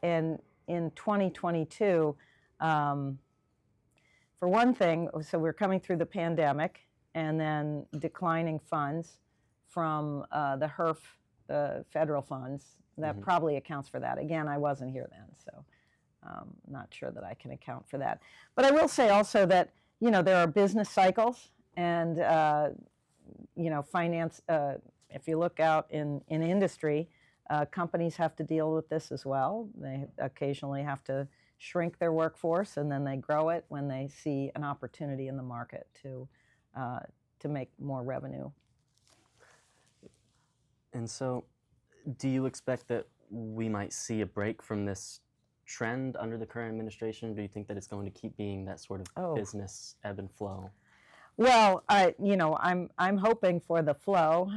and in 2022, for one thing, so we're coming through the pandemic and then declining funds from the HERF, federal funds. That probably accounts for that. Again, I wasn't here then, so not sure that I can account for that. But I will say also that, you know, there are business cycles and, you know, finance, if you look out in industry, companies have to deal with this as well. They occasionally have to shrink their workforce, and then they grow it when they see an opportunity in the market to make more revenue. And so, do you expect that we might see a break from this trend under the current administration? Do you think that it's going to keep being that sort of business ebb and flow? Well, you know, I'm hoping for the flow.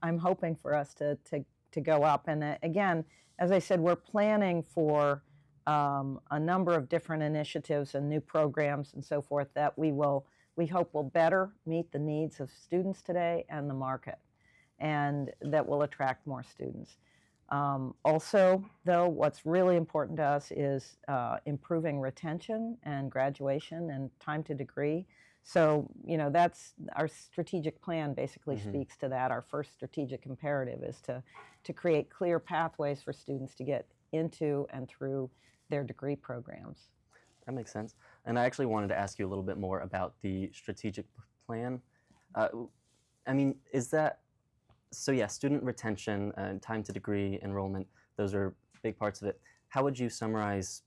I'm hoping for us to go up. And again, as I said, we're planning for a number of different initiatives and new programs and so forth that we hope will better meet the needs of students today and the market, and that will attract more students. Also, though, what's really important to us is improving retention and graduation and time to degree. So, you know, that's our strategic plan basically speaks to that. Our first strategic imperative is to create clear pathways for students to get into and through their degree programs. That makes sense. And I actually wanted to ask you a little bit more about the strategic plan. I mean, is that, so yeah, student retention and time to degree enrollment, those are big parts of it. How would you summarize,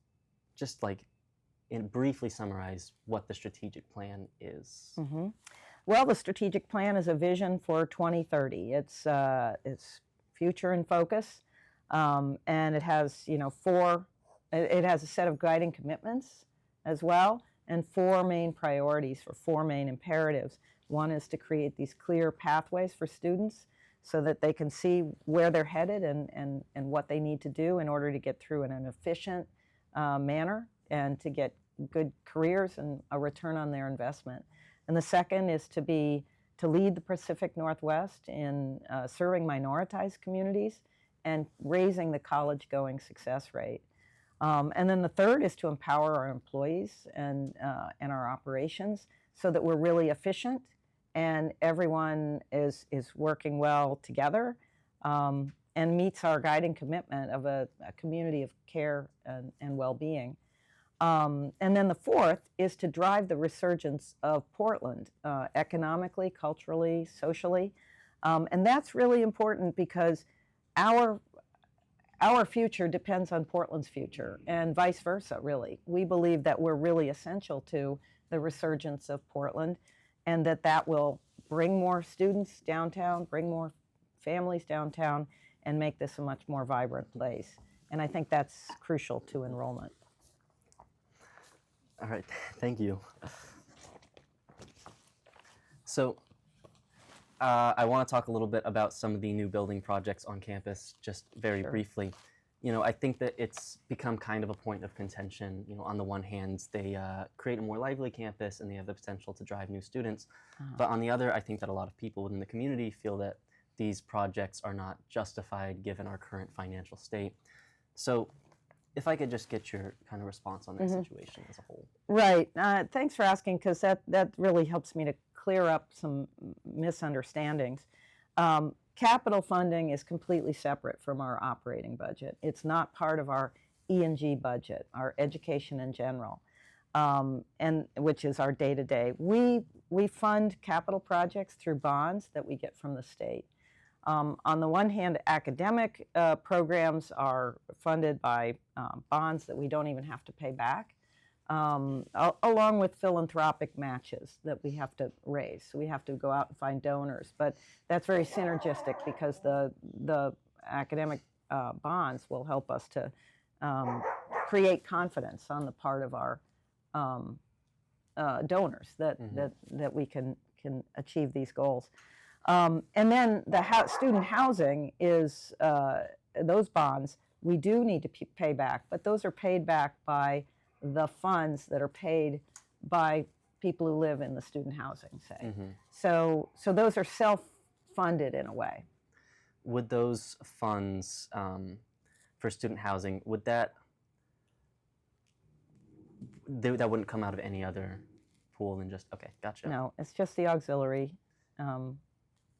just like briefly summarize what the strategic plan is? Well, the strategic plan is a vision for 2030. It's future in focus, and it has, you know, it has a set of guiding commitments as well, and 4 main priorities for 4 main imperatives. One is to create these clear pathways for students so that they can see where they're headed and what they need to do in order to get through in an efficient manner and to get good careers and a return on their investment. And the second is to lead the Pacific Northwest in serving minoritized communities and raising the college-going success rate. And then the third is to empower our employees and our operations so that we're really efficient and everyone is working well together and meets our guiding commitment of a community of care and well-being. And then the fourth is to drive the resurgence of Portland economically, culturally, socially. And that's really important because our future depends on Portland's future and vice versa, really. We believe that we're really essential to the resurgence of Portland and that will bring more students downtown, bring more families downtown, and make this a much more vibrant place. And I think that's crucial to enrollment. All right, thank you. So I want to talk a little bit about some of the new building projects on campus, just very briefly. You know, I think that it's become kind of a point of contention. You know, on the one hand, they create a more lively campus and they have the potential to drive new students. But on the other, I think that a lot of people within the community feel that these projects are not justified given our current financial state. So if I could just get your kind of response on that situation as a whole. Right. Thanks for asking, because that really helps me to clear up some misunderstandings. Capital funding is completely separate from our operating budget. It's not part of our E&G budget, our education in general, and which is our day-to-day. We fund capital projects through bonds that we get from the state. On the one hand, academic programs are funded by bonds that we don't even have to pay back, along with philanthropic matches that we have to raise. So we have to go out and find donors, but that's very synergistic because the academic bonds will help us to create confidence on the part of our donors that we can achieve these goals. And then the student housing is, those bonds we do need to pay back, but those are paid back by the funds that are paid by people who live in the student housing, say. So those are self-funded in a way. would those funds for student housing, that wouldn't come out of any other pool than just, okay, gotcha. No, it's just the auxiliary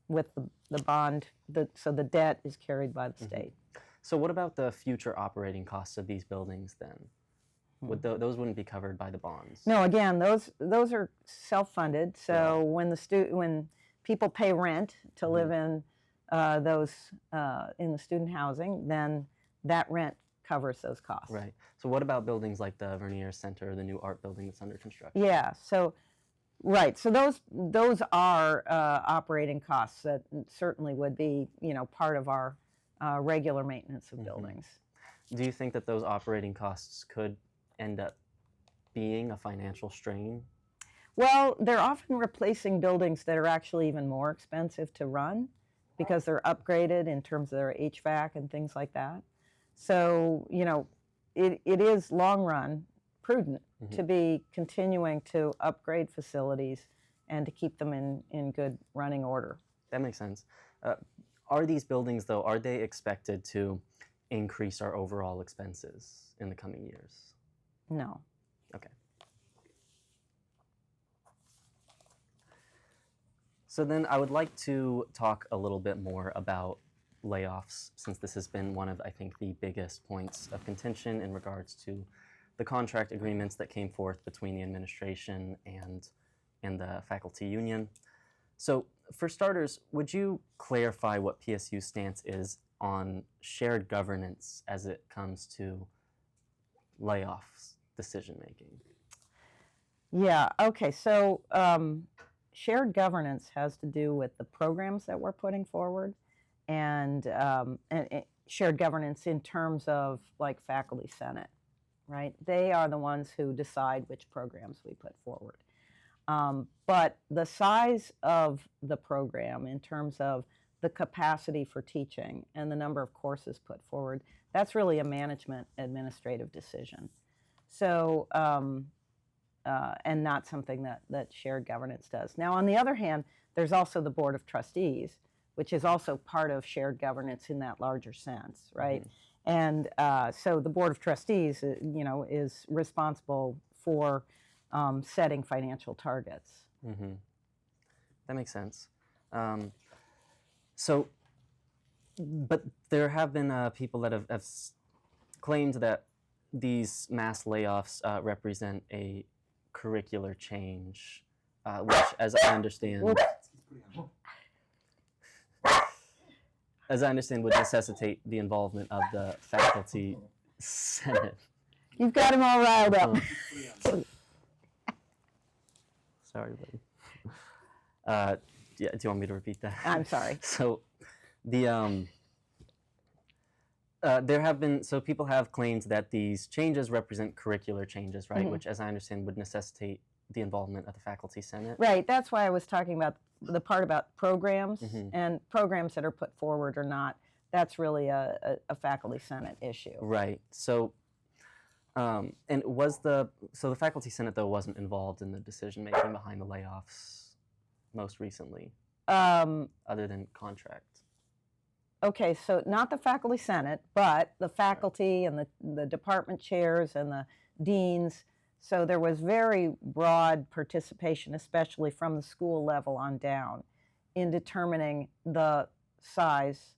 with the bond, so the debt is carried by the state. So what about the future operating costs of these buildings then? Would those wouldn't be covered by the bonds? No, again, those are self-funded. So when people pay rent to live in in the student housing, then that rent covers those costs. Right. So what about buildings like the Vernier Center or the new art building that's under construction? Yeah. So right. So those are operating costs that certainly would be part of our regular maintenance of buildings. Do you think that those operating costs could end up being a financial strain? Well, they're often replacing buildings that are actually even more expensive to run because they're upgraded in terms of their HVAC and things like that. So, it is long run prudent to be continuing to upgrade facilities and to keep them in good running order. That makes sense. Are these buildings, though, are they expected to increase our overall expenses in the coming years? No. Okay. So then I would like to talk a little bit more about layoffs, since this has been one of, I think, the biggest points of contention in regards to the contract agreements that came forth between the administration and the faculty union. So for starters, would you clarify what PSU's stance is on shared governance as it comes to layoffs decision making? Yeah, okay, so shared governance has to do with the programs that we're putting forward and shared governance in terms of like faculty senate, right? They are the ones who decide which programs we put forward. But the size of the program in terms of the capacity for teaching and the number of courses put forward, that's really a management administrative decision. So, and not something that shared governance does. Now, on the other hand, there's also the Board of Trustees, which is also part of shared governance in that larger sense, right? And so the Board of Trustees, is responsible for setting financial targets. That makes sense. But there have been people that have claimed that these mass layoffs represent a curricular change, which, as I understand, would necessitate the involvement of the faculty senate. You've got them all riled up. Sorry, buddy. Yeah, do you want me to repeat that? I'm sorry. So, people have claimed that these changes represent curricular changes, right? Which, as I understand, would necessitate the involvement of the faculty senate. Right. That's why I was talking about the part about programs and programs that are put forward or not. That's really a faculty senate issue. Right. So, and the faculty senate though wasn't involved in the decision making behind the layoffs most recently, other than contract. Okay, so not the faculty senate, but the faculty and the department chairs and the deans. So there was very broad participation, especially from the school level on down, in determining the size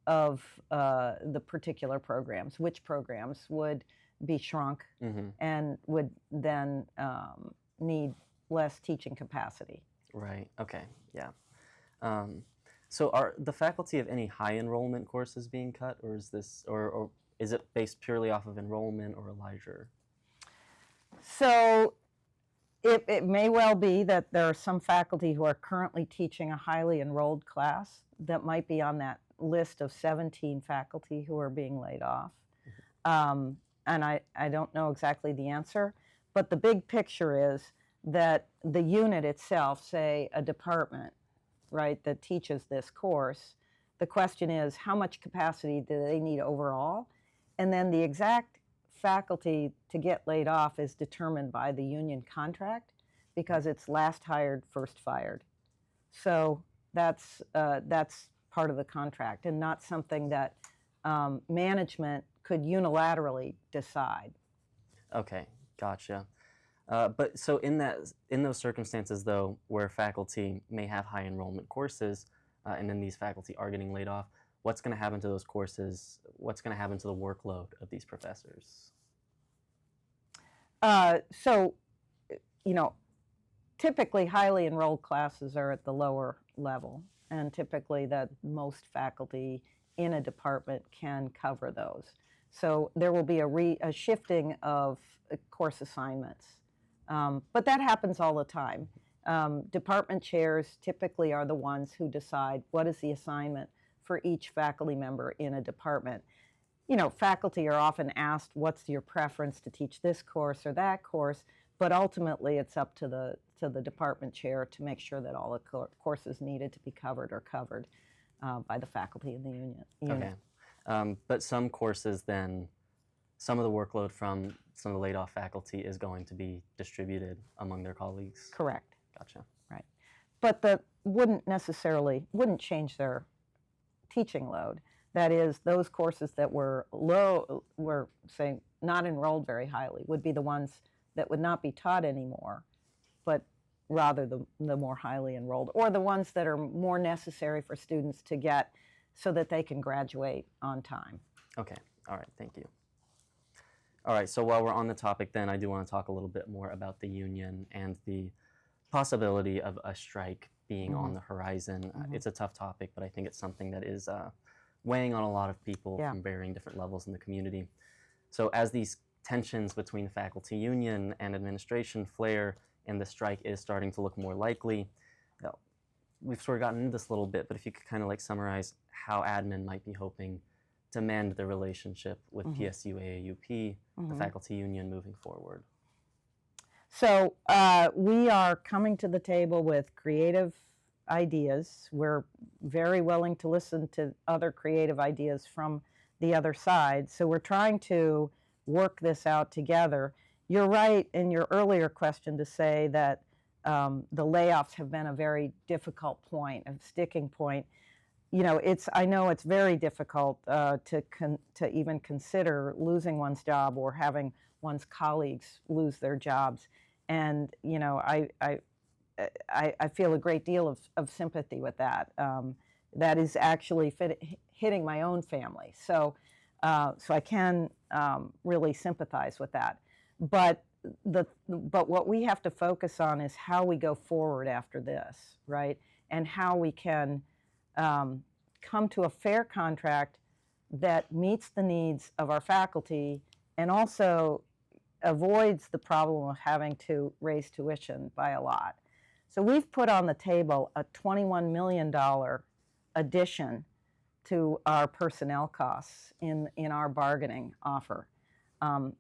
of the particular programs, which programs would be shrunk and would then need less teaching capacity. Right, okay, yeah. So are the faculty of any high enrollment courses being cut, or is this, or is it based purely off of enrollment or Elijah? So it may well be that there are some faculty who are currently teaching a highly enrolled class that might be on that list of 17 faculty who are being laid off. And I don't know exactly the answer, but the big picture is that the unit itself, say a department, right, that teaches this course, the question is how much capacity do they need overall? And then the exact faculty to get laid off is determined by the union contract because it's last hired, first fired. So that's part of the contract and not something that management could unilaterally decide. Okay, gotcha. But so in those circumstances, though, where faculty may have high enrollment courses, and then these faculty are getting laid off, what's going to happen to those courses? What's going to happen to the workload of these professors? So, you know, typically highly enrolled classes are at the lower level, and typically that most faculty in a department can cover those. So there will be a shifting of course assignments. But that happens all the time. Department chairs typically are the ones who decide what is the assignment for each faculty member in a department. You know, faculty are often asked, what's your preference to teach this course or that course? But ultimately, it's up to the department chair to make sure that all the courses needed to be covered are covered by the faculty in the unit. Okay. But some courses then, some of the workload from some of the laid off faculty is going to be distributed among their colleagues? Correct. Gotcha. Right. But that wouldn't change their teaching load. That is, those courses that were say, not enrolled very highly would be the ones that would not be taught anymore, but rather the more highly enrolled, or the ones that are more necessary for students to get so that they can graduate on time. Okay. All right. Thank you. All right. So while we're on the topic then, I do want to talk a little bit more about the union and the possibility of a strike being on the horizon. It's a tough topic, but I think it's something that is weighing on a lot of people from varying different levels in the community. So as these tensions between the faculty union and administration flare and the strike is starting to look more likely, we've sort of gotten into this a little bit, but if you could kind of like summarize how admin might be hoping to mend the relationship with PSU AAUP, the faculty union, moving forward. So we are coming to the table with creative ideas. We're very willing to listen to other creative ideas from the other side. So we're trying to work this out together. You're right in your earlier question to say that the layoffs have been a very difficult point, a sticking point. You know, I know it's very difficult to even consider losing one's job or having one's colleagues lose their jobs. And, you know, I feel a great deal of sympathy with that. That is actually hitting my own family. So I can really sympathize with that. But what we have to focus on is how we go forward after this, right? And how we can come to a fair contract that meets the needs of our faculty and also avoids the problem of having to raise tuition by a lot. So we've put on the table a $21 million addition to our personnel costs in our bargaining offer.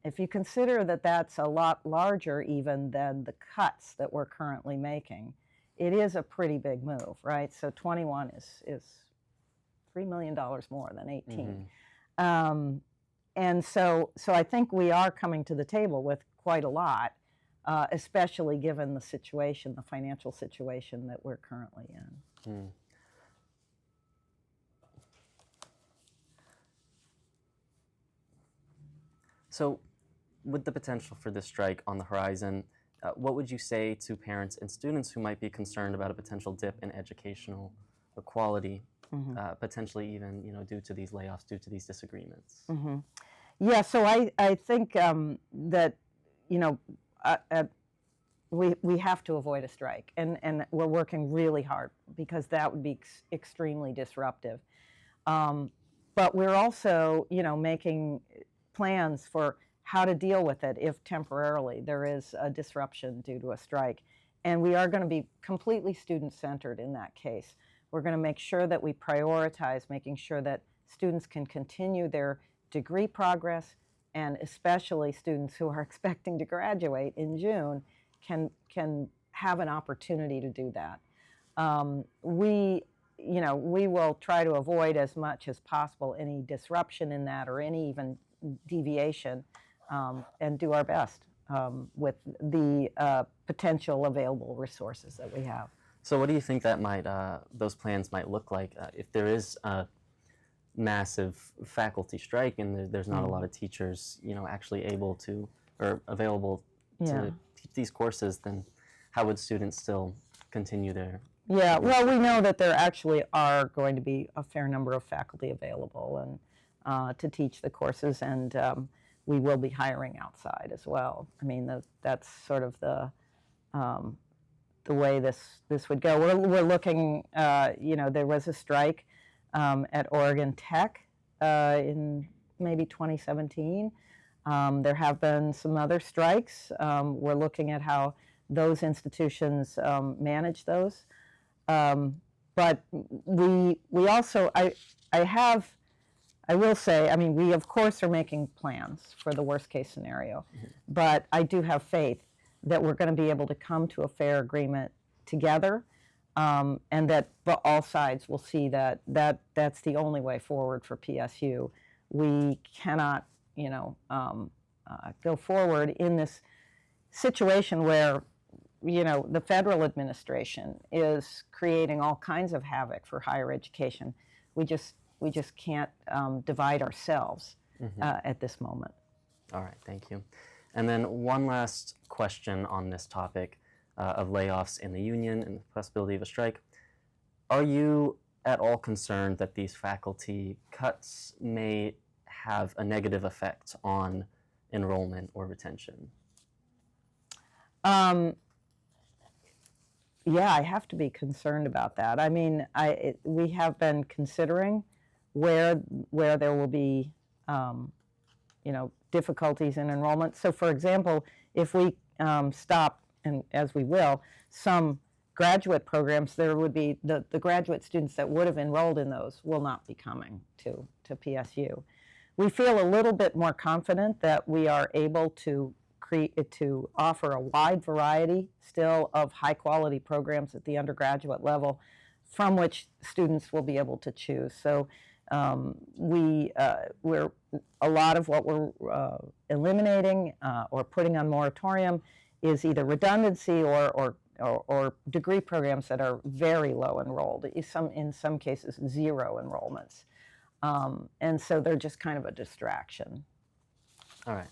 If you consider that that's a lot larger even than the cuts that we're currently making, it is a pretty big move, right? So 21 is $3 million more than 18. And so I think we are coming to the table with quite a lot, especially given the situation, the financial situation that we're currently in. So with the potential for this strike on the horizon, what would you say to parents and students who might be concerned about a potential dip in educational equality, potentially even, you know, due to these layoffs, due to these disagreements? Yeah, so I think that, you know, we have to avoid a strike, and we're working really hard because that would be extremely disruptive. But we're also, you know, making plans for how to deal with it if temporarily there is a disruption due to a strike. And we are going to be completely student-centered in that case. We're going to make sure that we prioritize making sure that students can continue their degree progress, and especially students who are expecting to graduate in June can have an opportunity to do that. We will try to avoid as much as possible any disruption in that or any even deviation, and do our best with the potential available resources that we have. So what do you think that might those plans might look like if there is a massive faculty strike and there's not a lot of teachers, actually able to or available Yeah. to teach these courses? Then how would students still continue their Yeah, their well, we research? know that there actually are going to be a fair number of faculty available and to teach the courses, and we will be hiring outside as well. I mean, that's sort of the way this would go. We're looking. There was a strike at Oregon Tech in maybe 2017. There have been some other strikes. We're looking at how those institutions manage those. But we also I will say, I mean, we of course are making plans for the worst case scenario, but I do have faith that we're going to be able to come to a fair agreement together, and that all sides will see that's the only way forward for PSU. We cannot, go forward in this situation where the federal administration is creating all kinds of havoc for higher education. We just can't divide ourselves at this moment. All right, thank you. And then one last question on this topic of layoffs in the union and the possibility of a strike. Are you at all concerned that these faculty cuts may have a negative effect on enrollment or retention? Yeah, I have to be concerned about that. I mean, we have been considering where there will be, difficulties in enrollment. So, for example, if we stop, and as we will, some graduate programs, there would be the graduate students that would have enrolled in those will not be coming to PSU. We feel a little bit more confident that we are able to offer a wide variety still of high quality programs at the undergraduate level from which students will be able to choose. So we're a lot of what we're eliminating or putting on moratorium is either redundancy or degree programs that are very low enrolled, in some cases zero enrollments. And so they're just kind of a distraction. All right.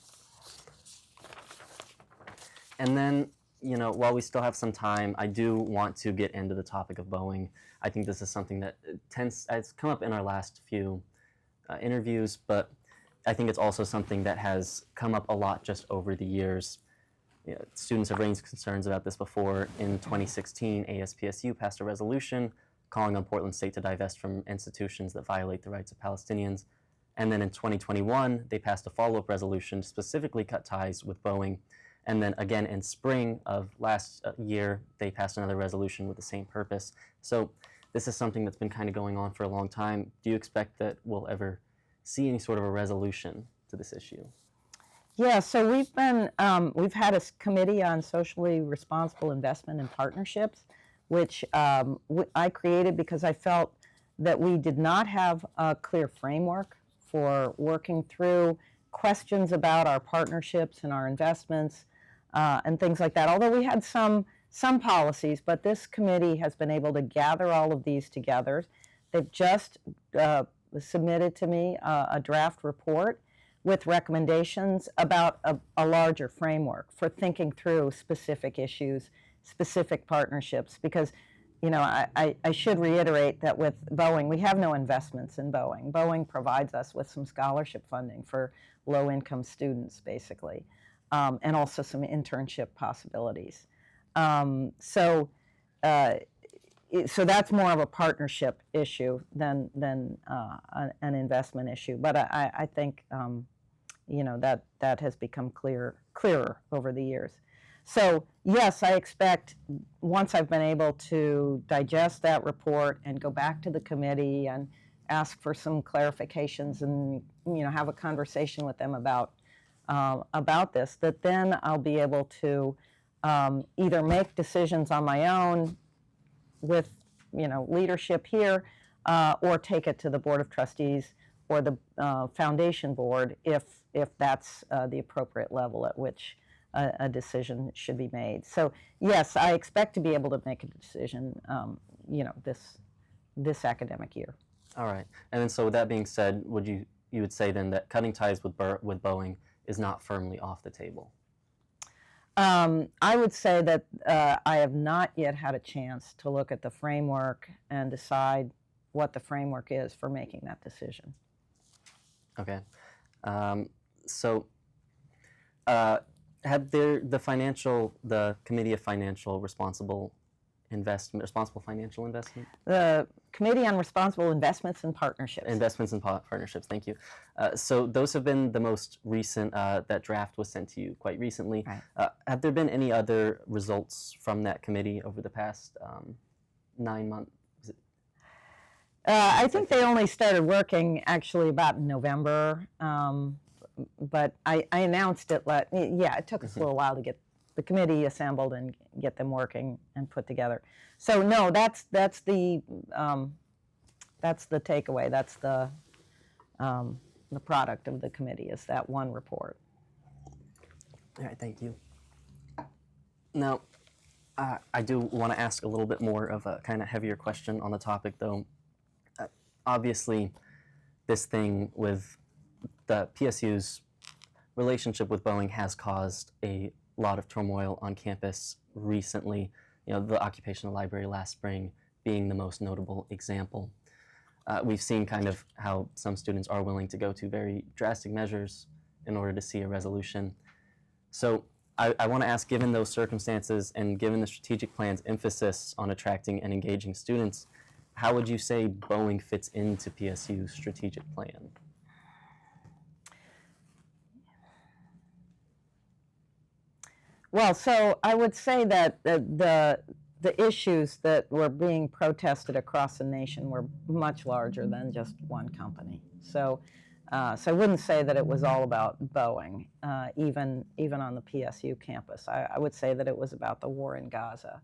And then, while we still have some time, I do want to get into the topic of Boeing. I think this is something that it's come up in our last few interviews, but I think it's also something that has come up a lot just over the years. Students have raised concerns about this before. In 2016, ASPSU passed a resolution calling on Portland State to divest from institutions that violate the rights of Palestinians. And then in 2021, they passed a follow-up resolution to specifically cut ties with Boeing. And then again in spring of last year, they passed another resolution with the same purpose. So this is something that's been kind of going on for a long time. Do you expect that we'll ever see any sort of a resolution to this issue? Yeah, so we've had a committee on socially responsible investment and partnerships, which I created because I felt that we did not have a clear framework for working through questions about our partnerships and our investments and things like that. Although we had some policies, but this committee has been able to gather all of these together. They've just submitted to me a draft report with recommendations about a larger framework for thinking through specific issues, specific partnerships, because I should reiterate that with Boeing, we have no investments in Boeing. Boeing provides us with some scholarship funding for low-income students, basically, and also some internship possibilities. So that's more of a partnership issue than an investment issue. But I think that has become clearer over the years. So yes, I expect once I've been able to digest that report and go back to the committee and ask for some clarifications and have a conversation with them about this, that then I'll be able to either make decisions on my own with leadership here, or take it to the Board of Trustees or the Foundation Board if that's the appropriate level at which a decision should be made. So yes, I expect to be able to make a decision, this academic year. All right. And then, so with that being said, you would say then that cutting ties with Boeing is not firmly off the table? I would say that I have not yet had a chance to look at the framework and decide what the framework is for making that decision. Okay. So, have the Committee of Responsible Financial Investment? The Committee on Responsible Investments and Partnerships. Investments and Partnerships, thank you. So those have been the most recent, that draft was sent to you quite recently. Right. Have there been any other results from that committee over the past 9 months? I think they only started working actually about in November, but I announced it. It took us a little while to get the committee assembled and get them working and put together. So no, that's the takeaway. That's the product of the committee is that one report. All right, thank you. Now, I do want to ask a little bit more of a kind of heavier question on the topic, though. Obviously, this thing with the PSU's relationship with Boeing has caused a lot of turmoil on campus recently. The occupational library last spring being the most notable example. We've seen kind of how some students are willing to go to very drastic measures in order to see a resolution. So I want to ask, given those circumstances and given the strategic plan's emphasis on attracting and engaging students, how would you say Boeing fits into PSU's strategic plan? Well, so I would say that the issues that were being protested across the nation were much larger than just one company. So I wouldn't say that it was all about Boeing, even on the PSU campus. I would say that it was about the war in Gaza.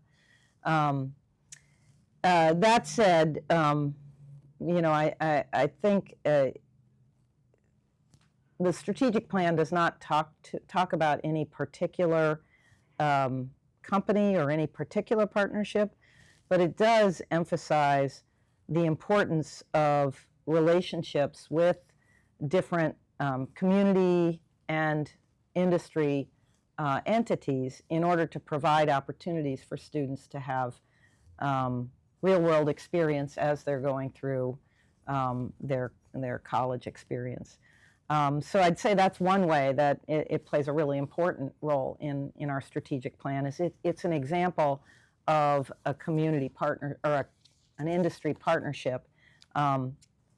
That said, I think the strategic plan does not talk about any particular company or any particular partnership, but it does emphasize the importance of relationships with different community and industry entities in order to provide opportunities for students to have real-world experience as they're going through their college experience. So I'd say that's one way that it plays a really important role in our strategic plan. It's an example of a community partner or an industry partnership,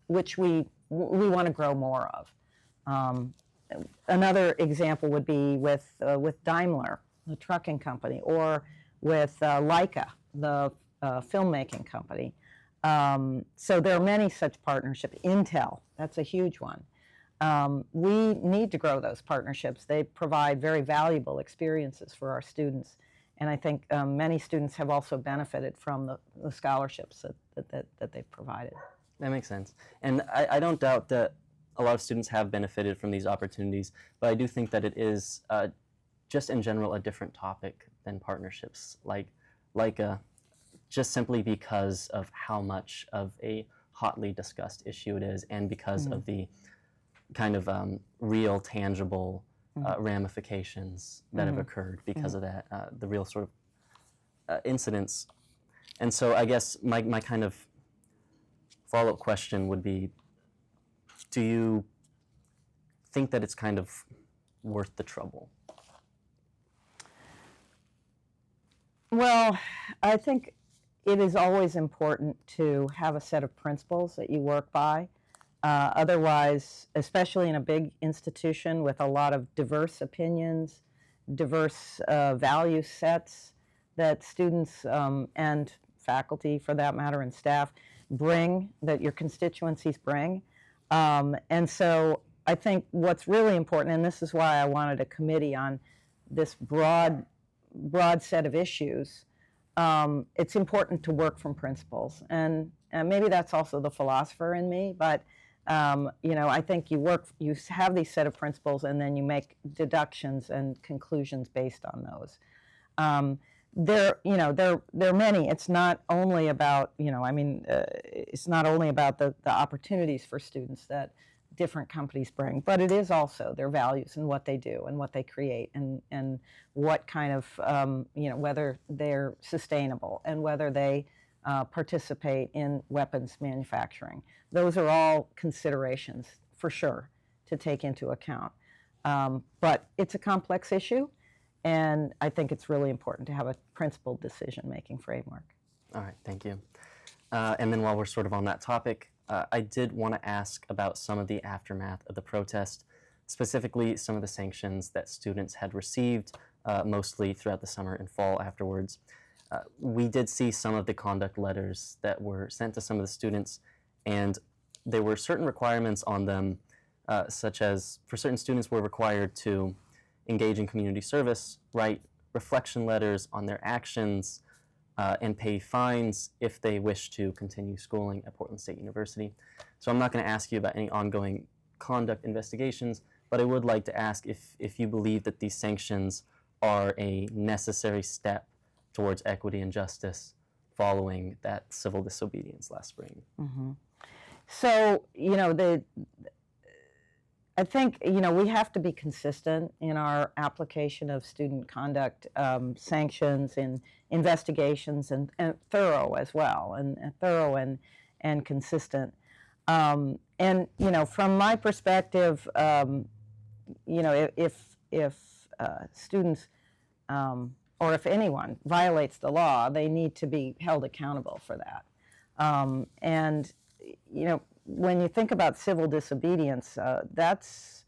which we want to grow more of. Another example would be with Daimler, the trucking company, or with Leica, the filmmaking company. So there are many such partnerships. Intel, that's a huge one. We need to grow those partnerships. They provide very valuable experiences for our students. And I think many students have also benefited from the scholarships that they've provided. That makes sense. And I don't doubt that a lot of students have benefited from these opportunities, but I do think that it is just in general a different topic than partnerships like just simply because of how much of a hotly discussed issue it is, and because of the kind of real, tangible ramifications that have occurred because of that, the real sort of incidents. And so I guess my kind of follow-up question would be, do you think that it's kind of worth the trouble? Well, I think it is always important to have a set of principles that you work by. Otherwise, especially in a big institution with a lot of diverse opinions, diverse value sets that students and faculty, for that matter, and staff bring, that your constituencies bring. And so I think what's really important, and this is why I wanted a committee on this broad set of issues, it's important to work from principles. And maybe that's also the philosopher in me, but I think you have these set of principles, and then you make deductions and conclusions based on those. There are many. It's not only about, it's not only about the opportunities for students that different companies bring, but it is also their values and what they do and what they create, and what kind of, whether they're sustainable and whether they participate in weapons manufacturing. Those are all considerations for sure to take into account. But it's a complex issue, and I think it's really important to have a principled decision-making framework. All right, thank you. And then while we're sort of on that topic, I did want to ask about some of the aftermath of the protest, specifically some of the sanctions that students had received, mostly throughout the summer and fall afterwards. We did see some of the conduct letters that were sent to some of the students, and there were certain requirements on them, such as for certain students were required to engage in community service, write reflection letters on their actions, and pay fines if they wish to continue schooling at Portland State University. So I'm not going to ask you about any ongoing conduct investigations, but I would like to ask if you believe that these sanctions are a necessary step towards equity and justice following that civil disobedience last spring. Mm-hmm. So, I think, we have to be consistent in our application of student conduct sanctions and investigations, and thorough as well, and thorough and consistent. And, from my perspective, if students or if anyone violates the law, they need to be held accountable for that. And, when you think about civil disobedience, that's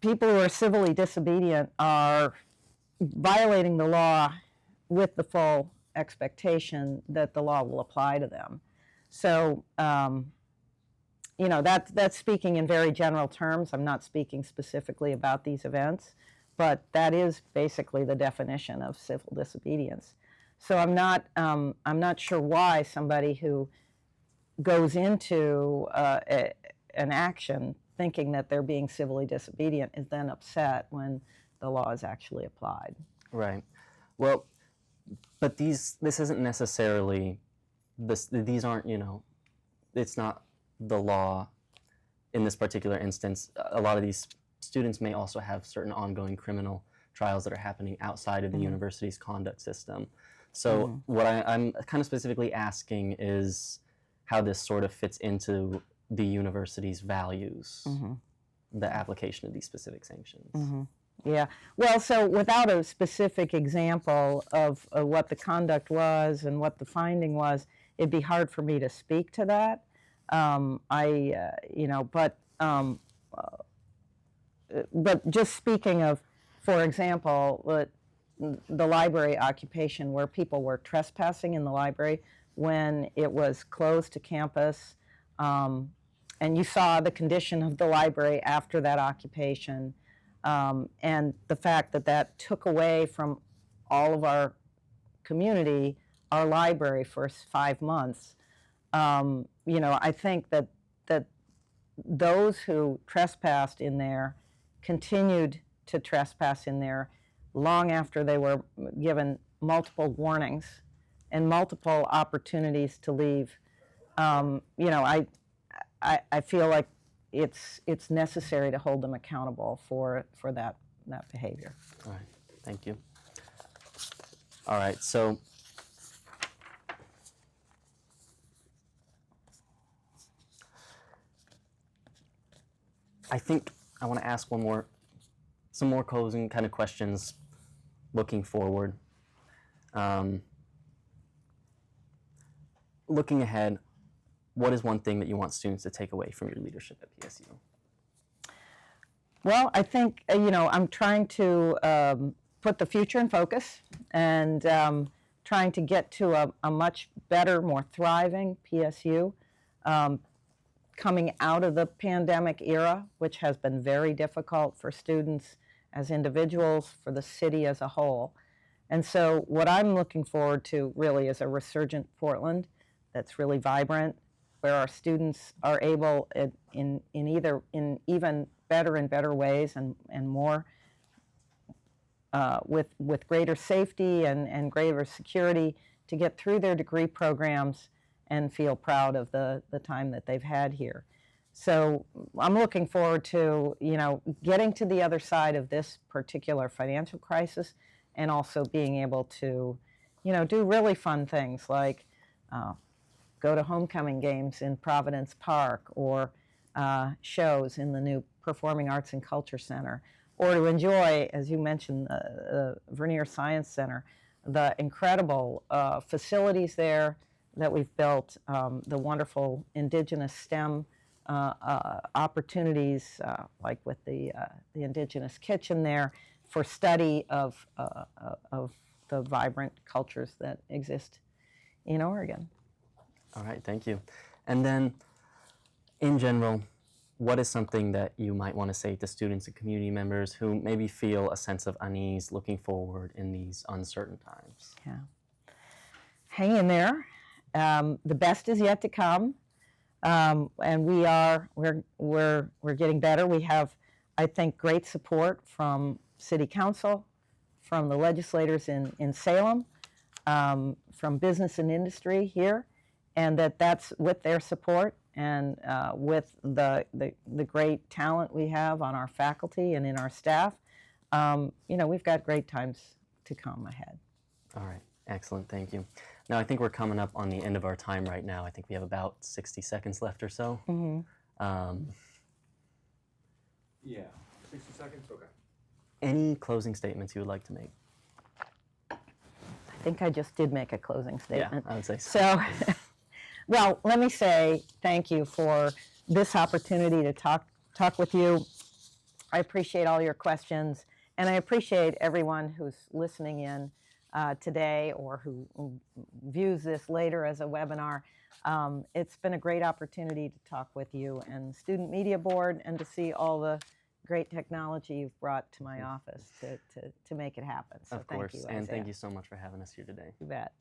people who are civilly disobedient are violating the law with the full expectation that the law will apply to them. So, that's speaking in very general terms. I'm not speaking specifically about these events, but that is basically the definition of civil disobedience. So I'm not sure why somebody who goes into an action thinking that they're being civilly disobedient is then upset when the law is actually applied. Right. Well, but this isn't necessarily these aren't, it's not the law in this particular instance. A lot of these students may also have certain ongoing criminal trials that are happening outside of the university's conduct system. So what I'm kind of specifically asking is how this sort of fits into the university's values, the application of these specific sanctions. Yeah. Well, so without a specific example of what the conduct was and what the finding was, it'd be hard for me to speak to that. But just speaking of, for example, the library occupation where people were trespassing in the library when it was closed to campus, and you saw the condition of the library after that occupation, and the fact that that took away from all of our community, our library for 5 months. I think that those who trespassed in there continued to trespass in there long after they were given multiple warnings and multiple opportunities to leave. I feel like it's necessary to hold them accountable for that behavior. All right, thank you. All right, so I think I want to ask some more closing kind of questions looking forward. Looking ahead, what is one thing that you want students to take away from your leadership at PSU? Well, I think, I'm trying to put the future in focus, and trying to get to a much better, more thriving PSU, coming out of the pandemic era, which has been very difficult for students as individuals, for the city as a whole. And so what I'm looking forward to really is a resurgent Portland that's really vibrant, where our students are able in even better and better ways and more with greater safety and greater security to get through their degree programs and feel proud of the time that they've had here. So I'm looking forward to, getting to the other side of this particular financial crisis and also being able to, do really fun things like go to homecoming games in Providence Park or shows in the new Performing Arts and Culture Center, or to enjoy, as you mentioned, the Vernier Science Center, the incredible facilities there that we've built, the wonderful indigenous STEM opportunities, like with the Indigenous Kitchen there, for study of the vibrant cultures that exist in Oregon. All right, thank you. And then, in general, what is something that you might want to say to students and community members who maybe feel a sense of unease looking forward in these uncertain times? Yeah. Hang in there. The best is yet to come. And we're getting better. We have, I think, great support from City Council, from the legislators in Salem, from business and industry here, and that's with their support and with the great talent we have on our faculty and in our staff. We've got great times to come ahead. All right, excellent, thank you. Now, I think we're coming up on the end of our time right now. I think we have about 60 seconds left or so. Mm-hmm. Yeah, 60 seconds, okay. Any closing statements you would like to make? I think I just did make a closing statement. Yeah, I would say so. Well, let me say thank you for this opportunity to talk with you. I appreciate all your questions, and I appreciate everyone who's listening in today or who views this later as a webinar. It's been a great opportunity to talk with you and Student Media Board and to see all the great technology you've brought to my office to make it happen. So of course, thank you, and Isaiah. thank you so much for having us here today. You bet.